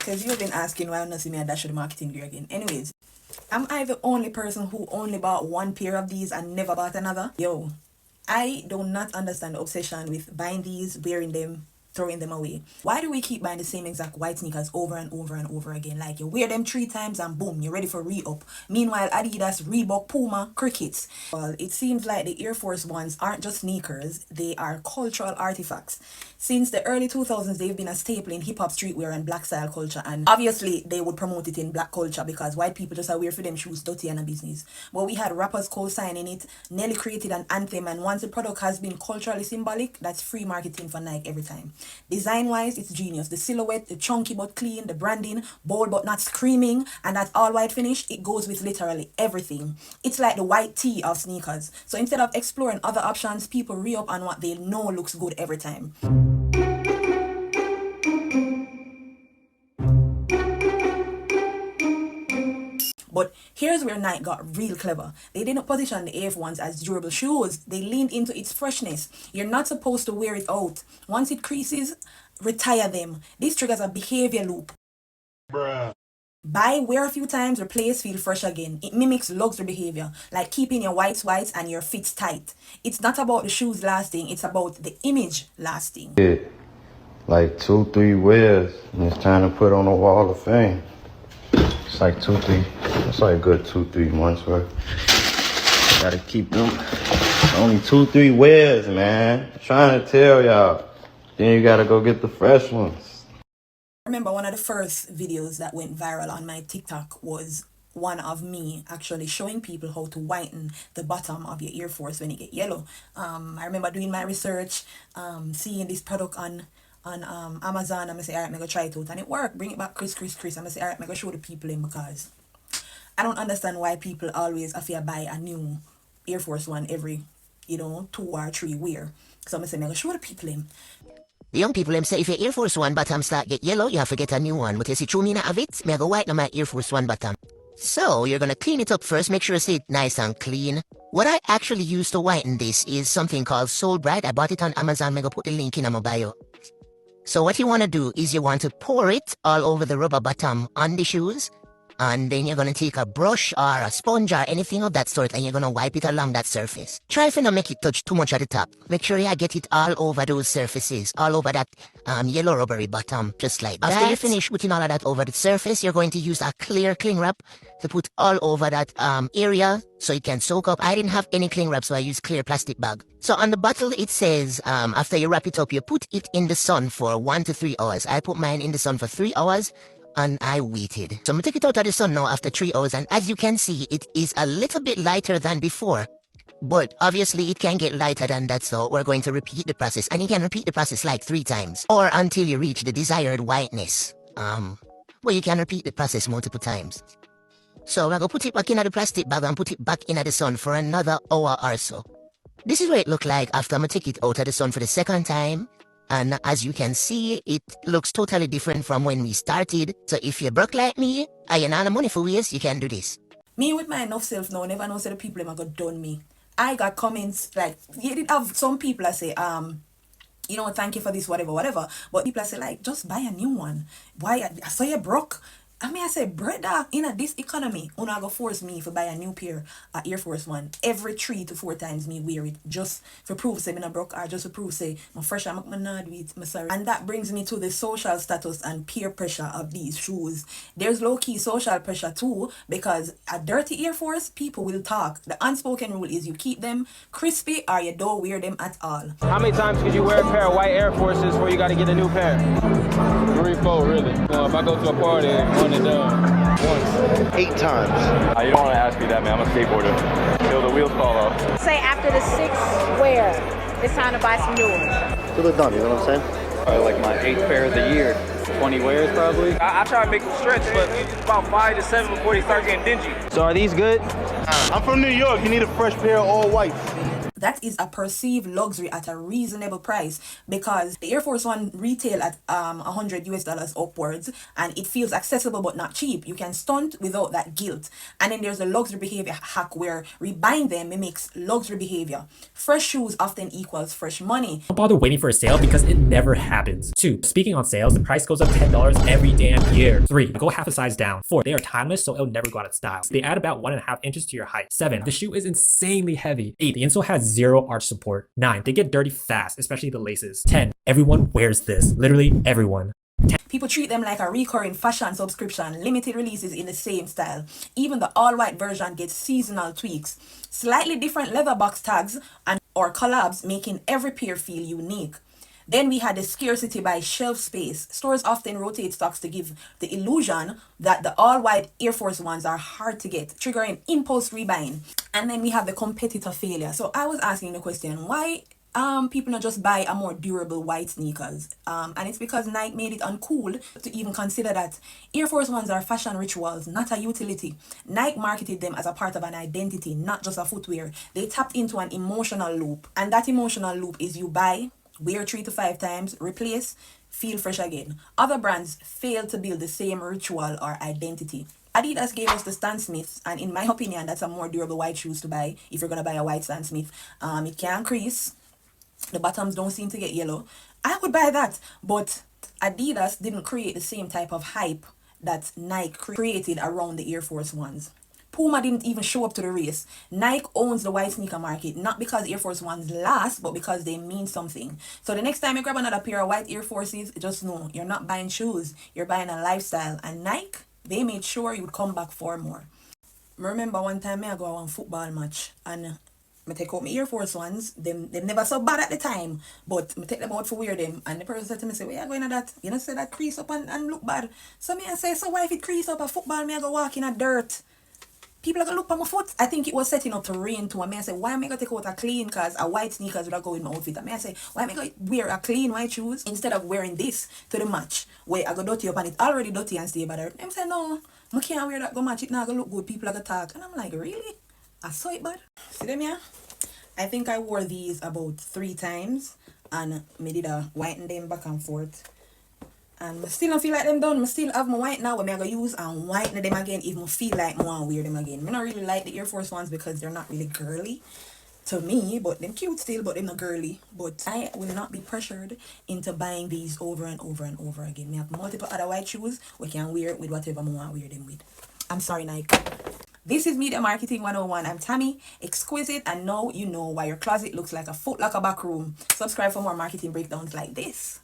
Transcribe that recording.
Because you've been asking why I'm not seeing me a dash of the marketing gear again. Anyways, am I the only person who only bought one pair of these and never bought another? Yo, I do not understand the obsession with buying these, wearing them, throwing them away. Why do we keep buying the same exact white sneakers over and over and over again? Like, you wear them 3 times and boom, you're ready for re-up. Meanwhile, Adidas, Reebok, Puma, crickets. Well, it seems like the Air Force Ones aren't just sneakers, they are cultural artifacts. Since the early 2000s, they've been a staple in hip-hop, streetwear, and black style culture. And obviously, they would promote it in black culture because white people just are wear for them shoes dirty and a business. But we had rappers co-signing it, Nelly created an anthem, and once the product has been culturally symbolic, that's free marketing for Nike every time. Design-wise, it's genius. The silhouette, the chunky but clean, the branding, bold but not screaming, and that all-white finish, it goes with literally everything. It's like the white tee of sneakers. So instead of exploring other options, people re-up on what they know looks good every time. But here's where Nike got real clever. They didn't position the Air Ones as durable shoes. They leaned into its freshness. You're not supposed to wear it out. Once it creases, retire them. This triggers a behavior loop. Bruh. Buy, wear a few times, replace, feel fresh again. It mimics luxury behavior, like keeping your whites and your fits tight. It's not about the shoes lasting, it's about the image lasting. Yeah, like 2-3 wears, and it's time to put on the wall of fame. It's like 2-3, it's like a good 2-3 months worth. Gotta keep them. Only 2-3 wears, man. I'm trying to tell y'all. Then you gotta go get the fresh ones. I remember one of the first videos that went viral on my TikTok was one of me actually showing people how to whiten the bottom of your Air Force when it get yellow. I remember doing my research, seeing this product on Amazon. I'm gonna say, all right, I'm gonna try it out, and it worked. Bring it back, Chris. I'm gonna say, all right, I'm gonna show the people in, because I don't understand why people always have to buy a new Air Force One every 2 or 3 wear. So I'm gonna say, I'm gonna show the people in. The young people them say if your Air Force One bottom start get yellow, you have to get a new one. But you see, through me not have it, me I go whiten my Air Force One bottom. So you're gonna clean it up first, make sure it's nice and clean. What I actually use to whiten this is something called Soul Bright. I bought it on Amazon. I'm gonna put the link in my bio. So what you want to do is you want to pour it all over the rubber bottom on the shoes. And then you're going to take a brush or a sponge or anything of that sort, and you're going to wipe it along that surface. Try to not make it touch too much at the top. Make sure you get it all over those surfaces, all over that yellow rubbery bottom, just like that. After you finish putting all of that over the surface, you're going to use a clear cling wrap to put all over that area so it can soak up. I didn't have any cling wrap, so I used clear plastic bag. So on the bottle, it says after you wrap it up, you put it in the sun for 1 to 3 hours. I put mine in the sun for 3 hours. And I waited. So I'm gonna take it out of the sun now after 3 hours, and as you can see, it is a little bit lighter than before. But obviously it can get lighter than that, so we're going to repeat the process. And you can repeat the process like 3 times, or until you reach the desired whiteness. Well, you can repeat the process multiple times. So I'm gonna put it back in the plastic bag and put it back in the sun for another hour or so. This is what it looked like after I'm gonna take it out of the sun for the second time. And as you can see, it looks totally different from when we started. So if you're broke like me, and you're not the money for waste, you can do this. Me with my enough self now, never know say the people am gonna done me. I got comments like, you did have some people that say, thank you for this, whatever. But people say like, just buy a new one. Why? I saw you broke. I say, brother, in this economy, you not go force me to buy a new pair of Air Force One every 3 to 4 times me wear it, just for proof say me not broke, or just for proof say my fresh, I'm not do it, I'm sorry. And that brings me to the social status and peer pressure of these shoes. There's low-key social pressure too, because a dirty Air Force, people will talk. The unspoken rule is you keep them crispy or you don't wear them at all. How many times could you wear a pair of white Air Forces before you got to get a new pair? 3, 4, really. So if I go to a party, once. 8 times. You don't want to ask me that, man. I'm a skateboarder. Till the wheels fall off. Say after the 6th wear, it's time to buy some new ones. Till they're done, you know what I'm saying? Probably like my 8th pair of the year. 20 wears probably. I try to make them stretch, but it's about 5 to 7 before they start getting dingy. So are these good? I'm from New York. You need a fresh pair of all whites. That is a perceived luxury at a reasonable price, because the Air Force One retail at $100 upwards, and it feels accessible but not cheap. You can stunt without that guilt. And then there's a luxury behavior hack where rebuying them mimics luxury behavior. Fresh shoes often equals fresh money. Don't bother waiting for a sale because it never happens. 2. Speaking on sales, the price goes up $10 every damn year. 3. Go half a size down. 4. They are timeless, so it'll never go out of style. They add about 1.5 inches to your height. 7. The shoe is insanely heavy. 8. The insole has 0 arch support. 9. They get dirty fast, especially the laces. 10. Everyone wears this. Literally everyone. People treat them like a recurring fashion subscription, limited releases in the same style. Even the all-white version gets seasonal tweaks, slightly different leather box tags and or collabs, making every pair feel unique. Then we had the scarcity by shelf space. Stores often rotate stocks to give the illusion that the all-white Air Force Ones are hard to get, triggering impulse rebuying. And then we have the competitor failure. So I was asking the question, why people not just buy a more durable white sneakers? And it's because Nike made it uncool to even consider that. Air Force Ones are fashion rituals, not a utility. Nike marketed them as a part of an identity, not just a footwear. They tapped into an emotional loop, and that emotional loop is you buy, wear 3 to 5 times, replace, feel fresh again. Other brands fail to build the same ritual or identity. Adidas gave us the Stan Smiths, and in my opinion, that's a more durable white shoes to buy if you're gonna buy a white Stan Smith. It can crease. The bottoms don't seem to get yellow. I would buy that, but Adidas didn't create the same type of hype that Nike created around the Air Force Ones. Puma didn't even show up to the race. Nike owns the white sneaker market, not because Air Force Ones last, but because they mean something. So the next time you grab another pair of white Air Forces, just know you're not buying shoes, you're buying a lifestyle. And Nike, they made sure you would come back for more. Remember one time I go to one football match and I take out my Air Force Ones. Them never so bad at the time, but I take them out for wear them. And the person said to me, say, where you going at that? You know, say that crease up and look bad. So me I say, so why if it crease up a football, me I go walk in a dirt? People are gonna look at my foot. I think it was setting up to rain too. And I say, why am I gonna take out a clean? Because a white sneakers would go with my outfit. And I say, why am I gonna wear a clean white shoes instead of wearing this to the match where I go dirty up and it's already dirty and stay bad. I'm saying, no, I can't wear that go match. It not gonna look good. People are gonna talk. And I'm like, really? I saw it bad. See them here? I think I wore these about 3 times and I did a whiten them back and forth. And I still don't feel like them done. I still have my white now when I go use and whiten them again if I feel like I want to wear them again. I don't really like the Air Force Ones because they're not really girly to me, but they're cute still, but they're not girly. But I will not be pressured into buying these over and over and over again. I have multiple other white shoes we can wear with whatever I want to wear them with. I'm sorry, Nike. This is Media Marketing 101. I'm Tammy, exquisite, and now you know why your closet looks like a Foot Locker back room. Subscribe for more marketing breakdowns like this.